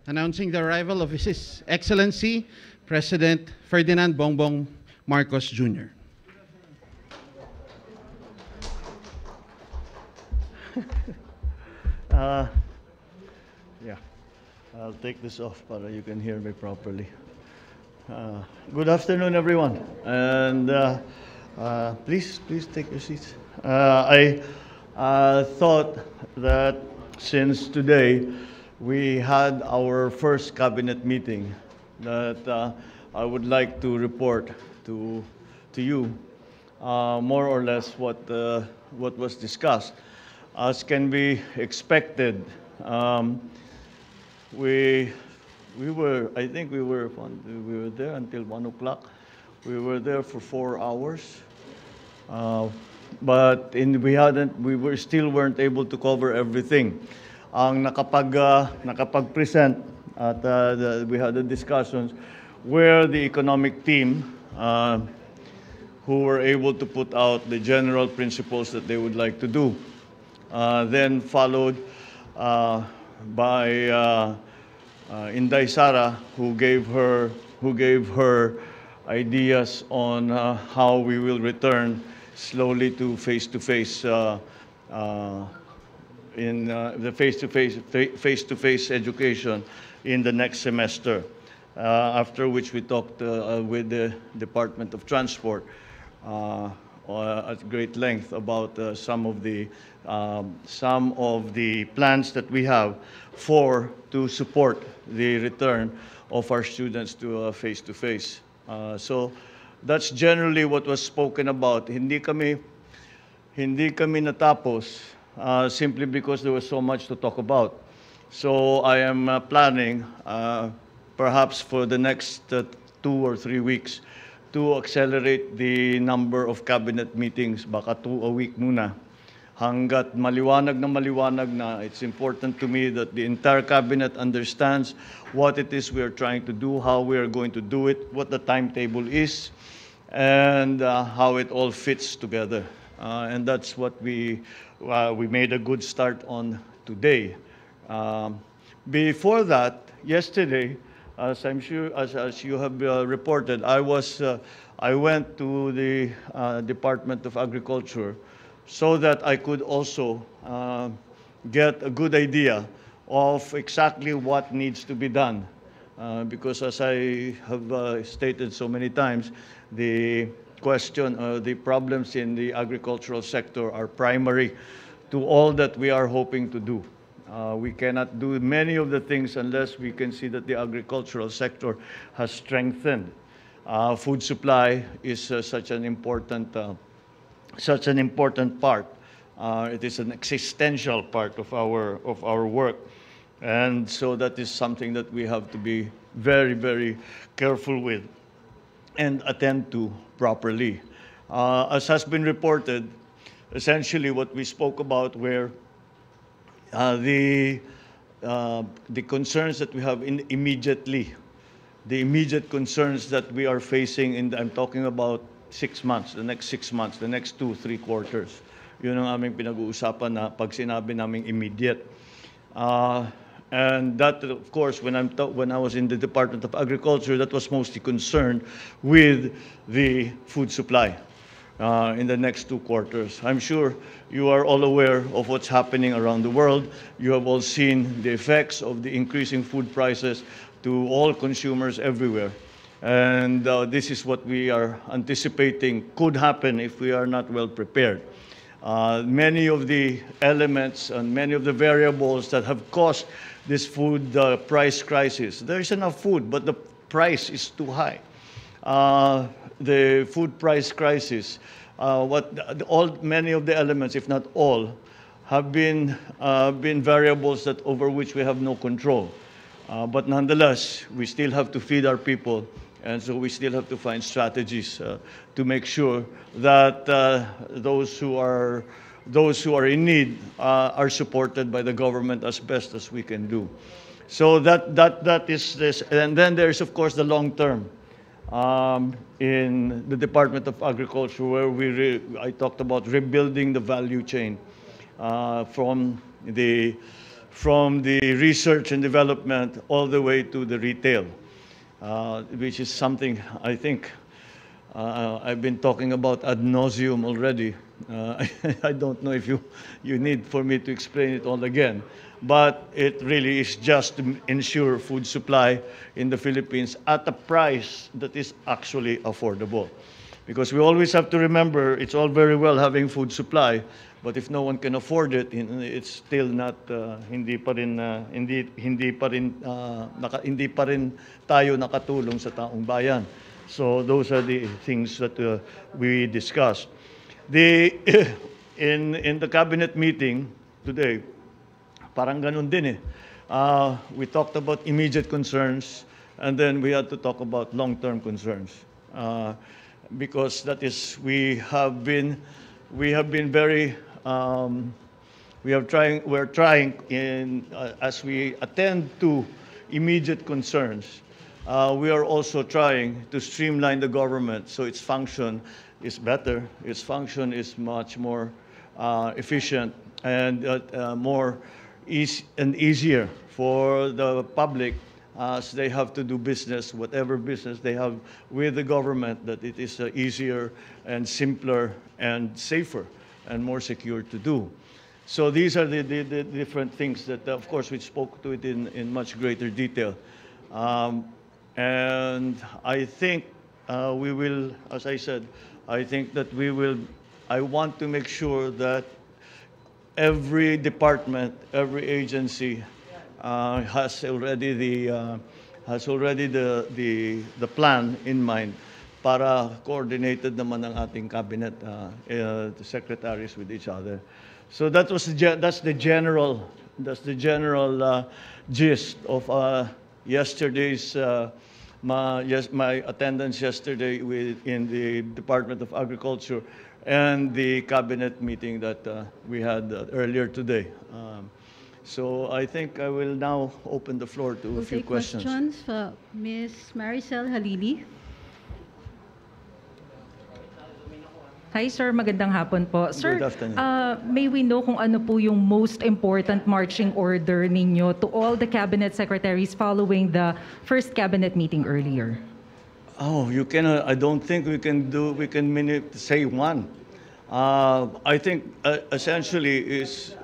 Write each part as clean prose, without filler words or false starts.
announcing the arrival of His Excellency President Ferdinand Bongbong Marcos Jr. Uh, yeah, I'll take this off para you can hear me properly. Good afternoon, everyone, and please take your seats. I thought that since today we had our first cabinet meeting, that I would like to report to you more or less what was discussed. As can be expected, we were, I think we were there until 1 o'clock. We were there for 4 hours, but we still weren't able to cover everything. Ang nakapag-present at we had the discussions where the economic team who were able to put out the general principles that they would like to do. Then followed by Inday Sara, who gave her ideas on how we will return slowly to face-to-face in the face-to-face education in the next semester. After which we talked with the Department of Transport at great length about some of the plans that we have to support the return of our students to face-to-face. So that's generally what was spoken about. Hindi kami natapos simply because there was so much to talk about. So I am planning perhaps for the next 2 or 3 weeks to accelerate the number of cabinet meetings, baka 2 a week muna. Hanggat maliwanag na, it's important to me that the entire cabinet understands what it is we are trying to do, how we are going to do it, what the timetable is, and how it all fits together. And that's what we made a good start on today. Before that, yesterday, as I'm sure, as you have reported, I went to the Department of Agriculture so that I could also get a good idea of exactly what needs to be done. Because as I have stated so many times, the problems in the agricultural sector are primary to all that we are hoping to do. We cannot do many of the things unless we can see that the agricultural sector has strengthened. Food supply is such an important part. It is an existential part of our work, and so that is something that we have to be very, very careful with and attend to properly. As has been reported, essentially what we spoke about were the concerns that we have immediately, the immediate concerns that we are facing I'm talking about 6 months, the next 6 months, the next 2-3 quarters. Yun ang aming pinag-uusapan na pag sinabi naming immediate. And that, of course, when I was in the Department of Agriculture, that was mostly concerned with the food supply in the next 2 quarters. I'm sure you are all aware of what's happening around the world. You have all seen the effects of the increasing food prices to all consumers everywhere. And this is what we are anticipating could happen if we are not well prepared. Many of the elements and many of the variables that have caused this food price crisis. There is enough food, but the price is too high. The food price crisis, many of the elements, if not all, have been variables over which we have no control. But nonetheless, we still have to feed our people, and so we still have to find strategies to make sure that those who are in need are supported by the government as best as we can do. So that is this, and then there's of course the long term. In the Department of Agriculture, where I talked about rebuilding the value chain from the from the research and development all the way to the retail, which is something I think I've been talking about ad nauseum already. I don't know if you need for me to explain it all again, but it really is just to ensure food supply in the Philippines at a price that is actually affordable. Because we always have to remember, it's all very well having food supply, but if no one can afford it, it's still not hindi pa rin tayo nakatulong sa taong bayan. So those are the things that we discussed. In the cabinet meeting today, parang ganun din eh. We talked about immediate concerns, and then we had to talk about long-term concerns. Because that is, we're trying as we attend to immediate concerns, we are also trying to streamline the government so its function is better, its function is much more efficient and more easier for the public as they have to do business, whatever business they have with the government, that it is easier and simpler and safer and more secure to do. So these are the different things that, of course, we spoke to it in much greater detail. And I think we will, as I said, I think that I want to make sure that every department, every agency has already the plan in mind para coordinated naman ang ating cabinet, the secretaries with each other. So that's the general gist of yesterday's my attendance yesterday in the Department of Agriculture and the cabinet meeting that we had earlier today. So I think I will now open the floor to a few questions. Questions for Ms. Maricel Halili. Hi sir, magandang hapon po. Sir, Good afternoon. May we know kung ano po yung most important marching order ninyo to all the cabinet secretaries following the first cabinet meeting earlier? Oh, you cannot. I don't think we can say one. I think essentially is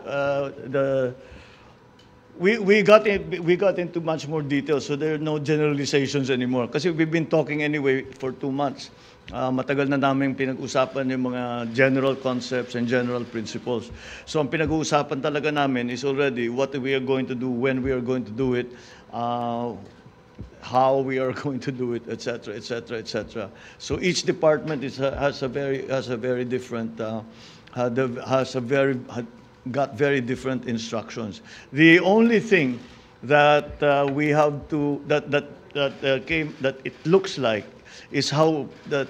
we got into much more detail, so there are no generalizations anymore. Kasi we've been talking anyway for 2 months. Matagal na namin pinag-usapan yung mga general concepts and general principles. So ang pinag-uusapan talaga namin is already what we are going to do, when we are going to do it, how we are going to do it, etc., etc., etc. So each department has got very different instructions. The only thing that we have to that it looks like is how that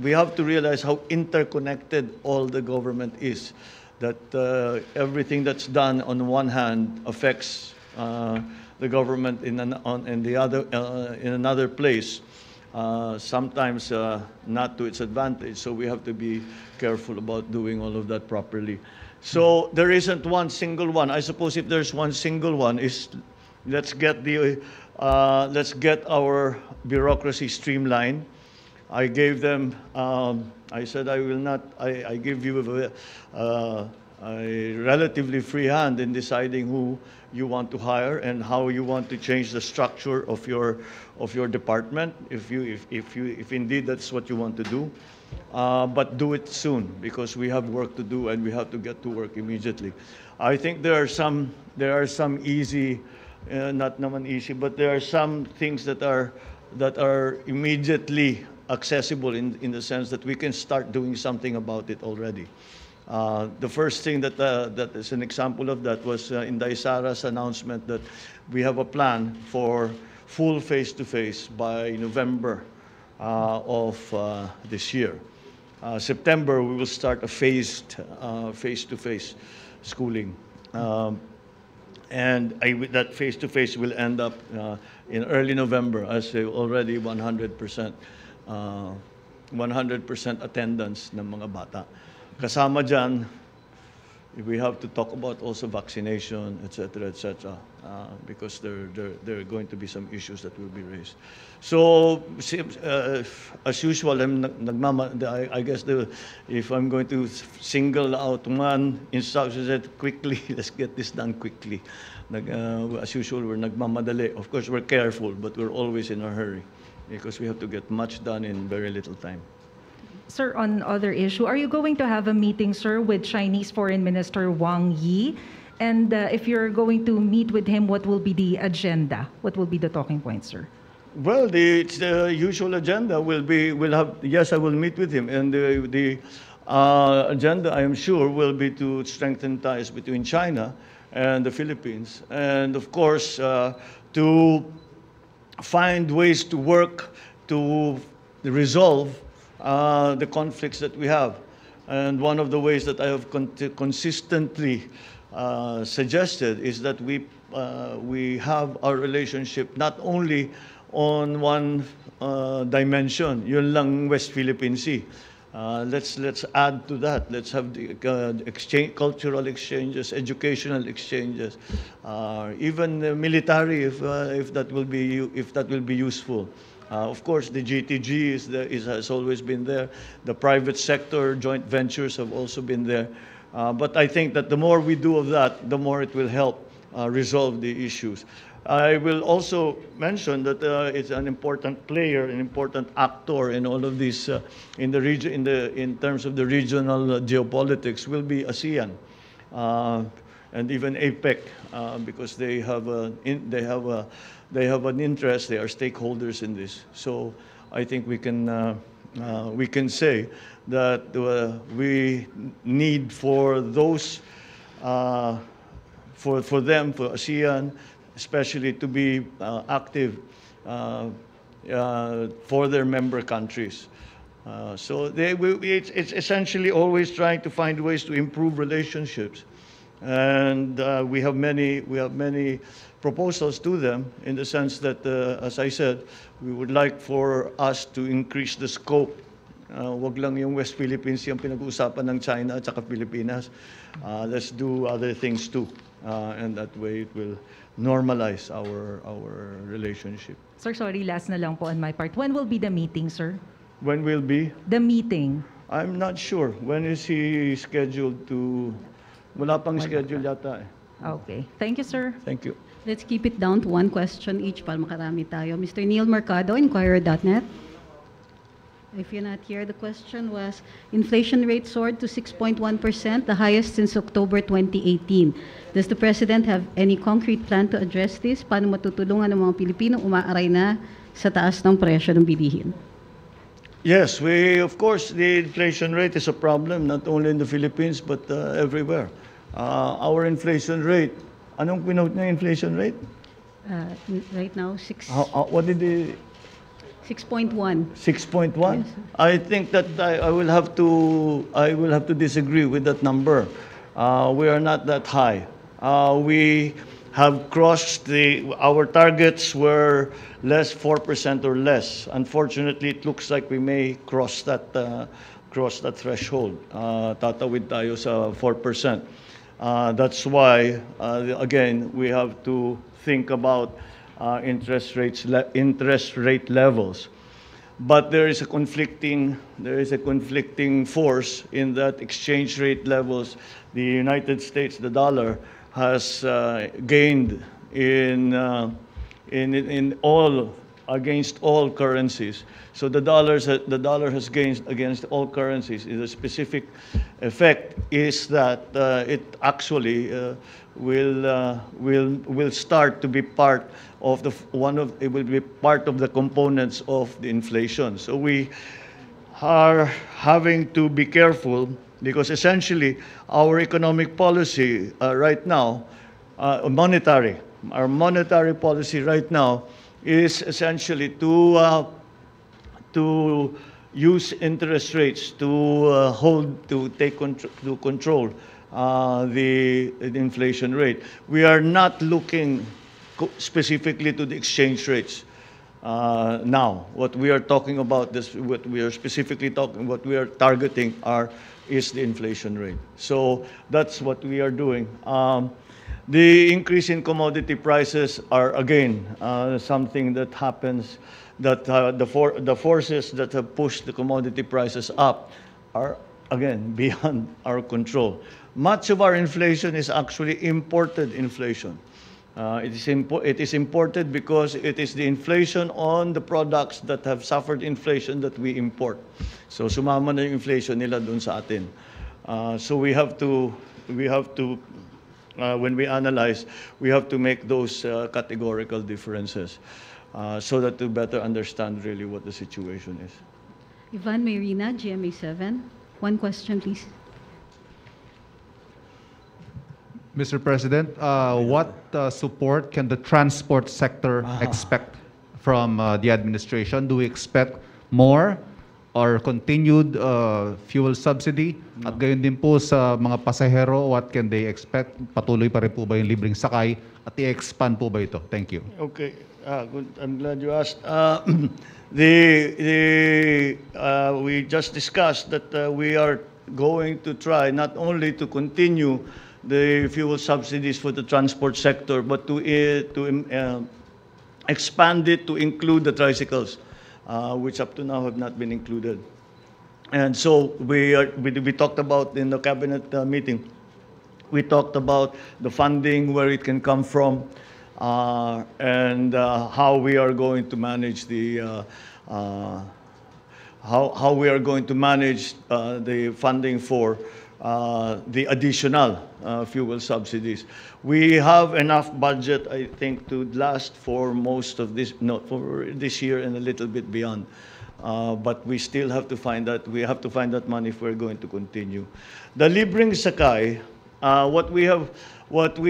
we have to realize how interconnected all the government is. That everything that's done on one hand affects the government in another place. Sometimes not to its advantage. So we have to be careful about doing all of that properly. So there isn't one single one. I suppose if there's one single one, is let's get our bureaucracy streamlined. I gave them. I said I will not. I give you a relatively free hand in deciding who you want to hire and how you want to change the structure of your department. If indeed that's what you want to do. But do it soon because we have work to do and we have to get to work immediately. I think there are some easy, not naman easy, but there are some things that are immediately accessible in the sense that we can start doing something about it already. The first thing that is an example of that was in Daisara's announcement that we have a plan for full face-to-face by November of this year. September, we will start a phased face-to-face schooling. And that face-to-face will end up in early November as already 100% attendance ng mga bata. Kasama dyan, we have to talk about also vaccination, et cetera, because there are going to be some issues that will be raised. So, as usual, I guess if I'm going to single out one instruction, that quickly, let's get this done quickly. As usual, we're nagmamadali. Of course, we're careful, but we're always in a hurry because we have to get much done in very little time. Sir, on other issue, are you going to have a meeting, sir, with Chinese Foreign Minister Wang Yi? And if you're going to meet with him, what will be the agenda? What will be the talking points, sir? Well, it's the usual agenda yes, I will meet with him. And the agenda, I am sure, will be to strengthen ties between China and the Philippines. And of course, to find ways to work to resolve the conflicts that we have. And one of the ways that I have consistently suggested is that we have our relationship not only on one dimension, yun lang West Philippine Sea. Let's add to that. Let's have the cultural exchanges, educational exchanges, even military, if that will be useful. Of course, the GTG has always been there. The private sector joint ventures have also been there. But I think that the more we do of that, the more it will help resolve the issues. I will also mention that it's an important player, an important actor in all of this in the region, in terms of the regional geopolitics, will be ASEAN and even APEC, because they have an interest. They are stakeholders in this. So I think we can say that we need for those for ASEAN, especially to be active for their member countries. So it's essentially always trying to find ways to improve relationships, and we have many proposals to them in the sense that, as I said, we would like for us to increase the scope. Wag lang yung West Philippines yung pinag-uusapan ng China at saka Pilipinas. Let's do other things too, and that way it will normalize our relationship. Sir, sorry, last na lang po on my part. When will be the meeting, sir? When will be? The meeting. I'm not sure. When is he scheduled to? Wala pang schedule yata eh. Okay. Thank you, sir. Thank you. Let's keep it down to one question each para makarami tayo. Mr. Neil Mercado, Inquirer.net. If you're not here, the question was, inflation rate soared to 6.1%, the highest since October 2018. Does the President have any concrete plan to address this? Paano matutulungan ng mga Pilipino umaaray na sa taas ng presyo ng bilihin? Yes, of course, the inflation rate is a problem, not only in the Philippines, but everywhere. Our inflation rate, anong pinote niya inflation rate? Right now, What did the... 6.1. 6.1? Yes. I think that I will have to disagree with that number. We are not that high. We have crossed our targets were less 4% or less. Unfortunately, it looks like we may cross that threshold. Tatawid tayo sa 4%. That's why again we have to think about interest rate levels. But there is a conflicting force in that exchange rate levels. The United States, the dollar, has gained against all currencies. So the dollar has gained against all currencies. The specific effect is that it actually will start to be part of it will be part of the components of the inflation. So we are having to be careful because essentially our economic policy right now, our monetary policy right now is essentially to use interest rates to control the inflation rate. We are not looking specifically to the exchange rates. now. What we are talking about, what we are specifically talking, what we are targeting is the inflation rate. So that's what we are doing. The increase in commodity prices are again something that happens. That the forces that have pushed the commodity prices up are again beyond our control. Much of our inflation is actually imported inflation. It is imported because it is the inflation on the products that have suffered inflation that we import. So sumama na yung inflation nila dun sa atin. So we have to when we analyze, we have to make those categorical differences so that to better understand really what the situation is. Ivan Mayrina, GMA7. One question, please. Mr. President, what support can the transport sector expect from the administration? Do we expect more or continued fuel subsidy? At gayon din po sa mga pasahero, what can they expect? Patuloy pa rin po ba yung libreng sakay at i-expand po ba ito? Thank you. Okay, good. I'm glad you asked. We just discussed that we are going to try not only to continue the fuel subsidies for the transport sector, but to expand it to include the tricycles, which up to now have not been included. And so we talked about in the cabinet meeting, we talked about the funding, where it can come from, and how we are going to manage the how we are going to manage the funding for the additional fuel subsidies. We have enough budget, I think, to last for most of this, not for this year and a little bit beyond. But we still have to find that. We have to find that money if we're going to continue. The libreng sakay, what we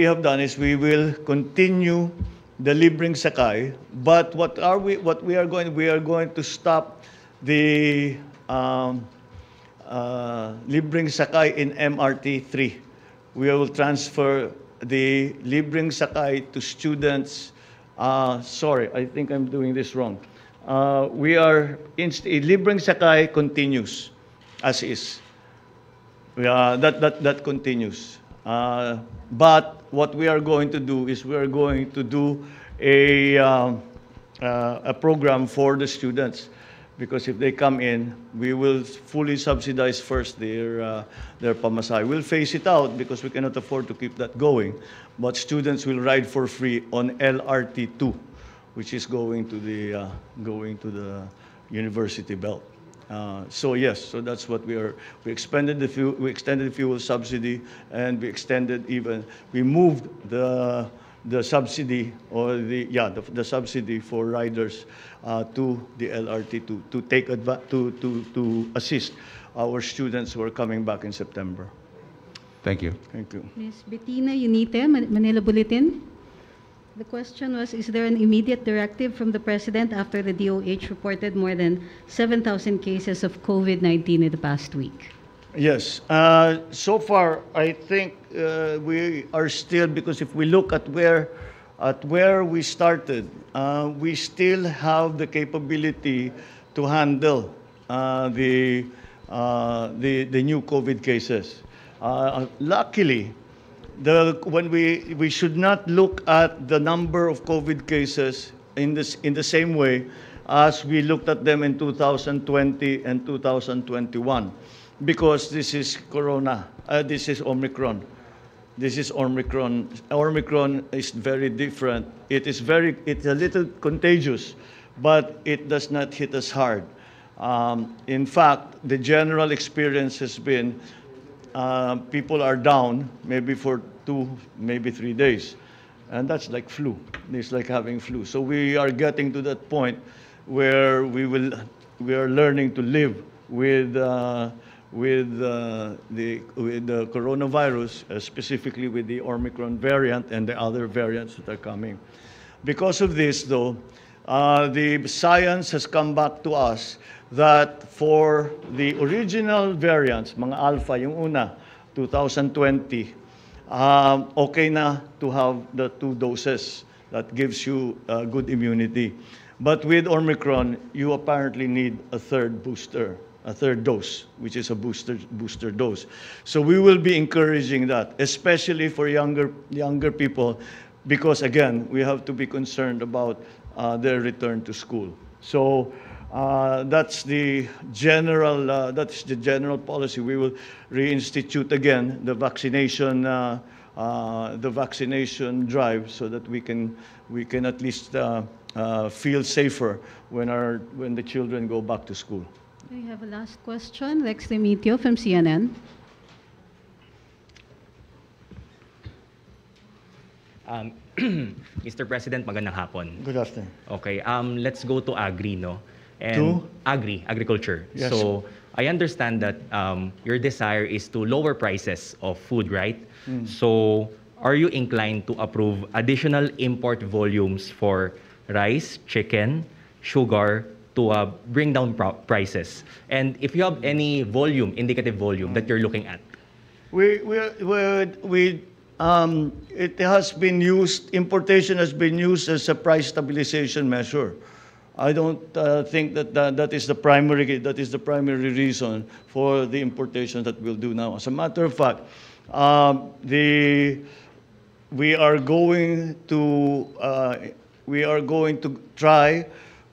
have done is we will continue the libreng sakay. But we are going to stop the libreng sakay in MRT 3. We will transfer the libreng sakay to students. Sorry, I think I'm doing this wrong. Libreng sakay continues as is. That continues. But what we are going to do is we are going to do a program for the students. Because if they come in, we will fully subsidize first their pamasahe. We'll phase it out because we cannot afford to keep that going. But students will ride for free on LRT2, which is going to the university belt. So yes, so that's what we extended the fuel subsidy, and we moved the subsidy or the subsidy for riders to the LRT to assist our students who are coming back in September. Thank you. Thank you. Ms. Bettina Unite, Manila Bulletin. The question was, is there an immediate directive from the President after the DOH reported more than 7,000 cases of COVID-19 in the past week? Yes. So far, I think we are still, because if we look at where we started, we still have the capability to handle the new COVID cases. Luckily, when we should not look at the number of COVID cases in the same way as we looked at them in 2020 and 2021. Because this is Corona, this is Omicron. This is Omicron. Omicron is very different. It's a little contagious, but it does not hit us hard. In fact, the general experience has been people are down maybe for 2, maybe 3 days. And that's like flu. It's like having flu. So we are getting to that point where we are learning to live with the coronavirus, specifically with the Omicron variant and the other variants that are coming. Because of this, though, the science has come back to us that for the original variants, mga alpha, yung una, 2020, okay na to have the 2 doses. That gives you good immunity. But with Omicron, you apparently need a third booster, a third dose, which is a booster dose. So we will be encouraging that, especially for younger people, because again, we have to be concerned about their return to school. So that's the general policy. We will reinstitute again the vaccination drive, so that we can at least feel safer when the children go back to school. We have a last question. Lex Demetrio from CNN. Mr. President, magandang hapon. Good afternoon. Okay, let's go to agri, no? To? Agriculture. Yes. So I understand that your desire is to lower prices of food, right? So are you inclined to approve additional import volumes for rice, chicken, sugar, to bring down prices? And if you have any indicative volume that you're looking at? It has been used, importation has been used as a price stabilization measure. I don't think that is the primary reason for the importation that we'll do now. As a matter of fact, we are going to try.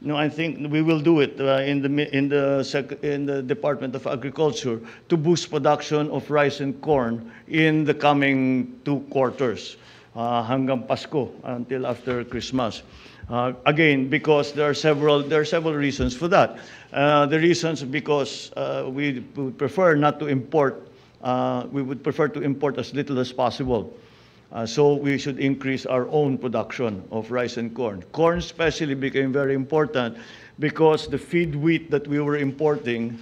No, I think we will do it in the Department of Agriculture to boost production of rice and corn in the coming 2 quarters, hanggang Pasko, until after Christmas. Again, because there are several reasons for that. The reasons because we would prefer not to import. We would prefer to import as little as possible. So we should increase our own production of rice and corn. Corn especially became very important because the feed wheat that we were importing,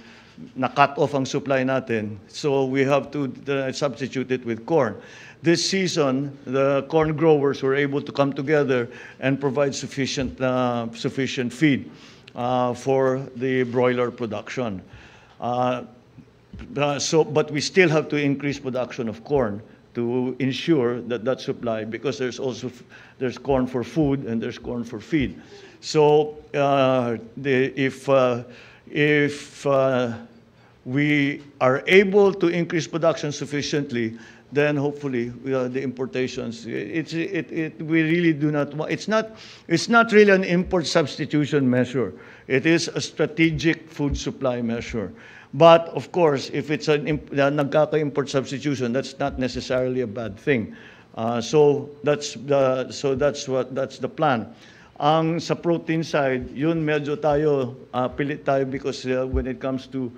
na-cut off ang supply natin. So we have to substitute it with corn. This season, the corn growers were able to come together and provide sufficient feed for the broiler production. But we still have to increase production of corn to ensure that supply, because there's corn for food and there's corn for feed. So if we are able to increase production sufficiently, then hopefully the importations. We really do not want. It's not really an import substitution measure. It is a strategic food supply measure. But of course, if it's nagkaka-import substitution, that's not necessarily a bad thing. So that's the plan. Ang sa protein side, yun medyo tayo pilit tayo, because when it comes to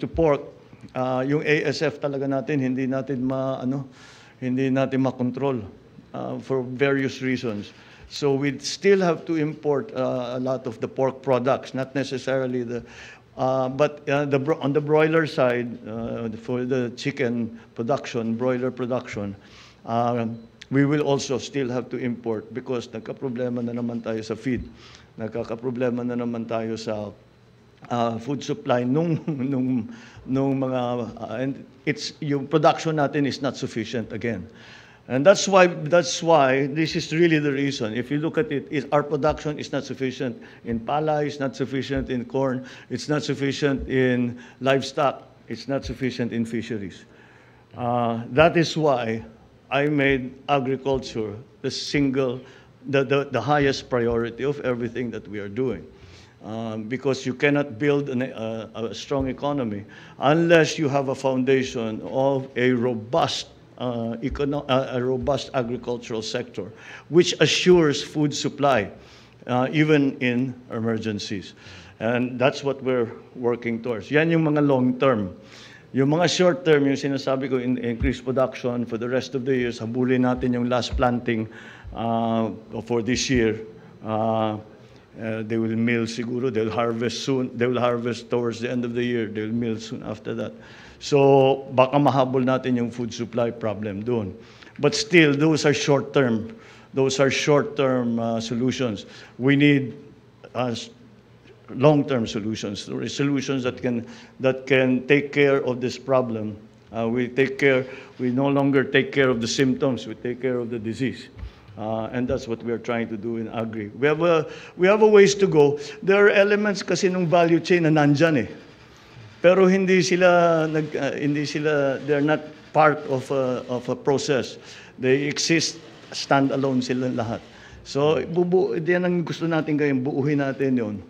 pork, yung ASF talaga natin hindi natin makontrol for various reasons. So we still have to import a lot of the pork products, not necessarily but on the broiler side, for the chicken production, broiler production, we will also still have to import, because nagka-problema na naman tayo sa feed. Nagkaka-problema na naman tayo sa food supply nung mga and yung production natin is not sufficient again. And that's why this is really the reason. If you look at it, our production is not sufficient in palay, it's not sufficient in corn, it's not sufficient in livestock, it's not sufficient in fisheries. That is why I made agriculture the highest priority of everything that we are doing. Because you cannot build a strong economy unless you have a foundation of a robust agricultural sector, which assures food supply, even in emergencies. And that's what we're working towards. Yan yung mga long term. Yung mga short term, yung sinasabi ko, increase production for the rest of the years, habulin natin yung last planting for this year. They will mill siguro, they'll harvest soon, they will harvest towards the end of the year, they will mill soon after that. So baka mahabol natin yung food supply problem doon. But still, those are short-term solutions. We need long-term solutions that can take care of this problem. We no longer take care of the symptoms, we take care of the disease. And that's what we're trying to do in agri. We have a ways to go. There are elements kasi ng value chain na nandyan eh. Pero they're not part of a process. They exist standalone sila lahat. So, yan ang gusto natin gawin, buuhin natin yon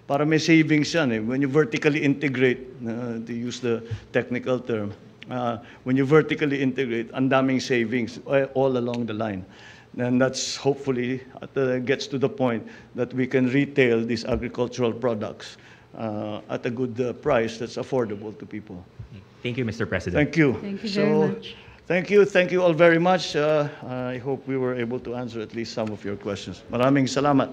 para may savings yan eh. When you vertically integrate, to use the technical term, when you vertically integrate, ang daming savings all along the line. And that's hopefully gets to the point that we can retail these agricultural products at a good price that's affordable to people. Thank you, Mr. President. Thank you. Thank you very much. Thank you all very much. I hope we were able to answer at least some of your questions. Maraming salamat.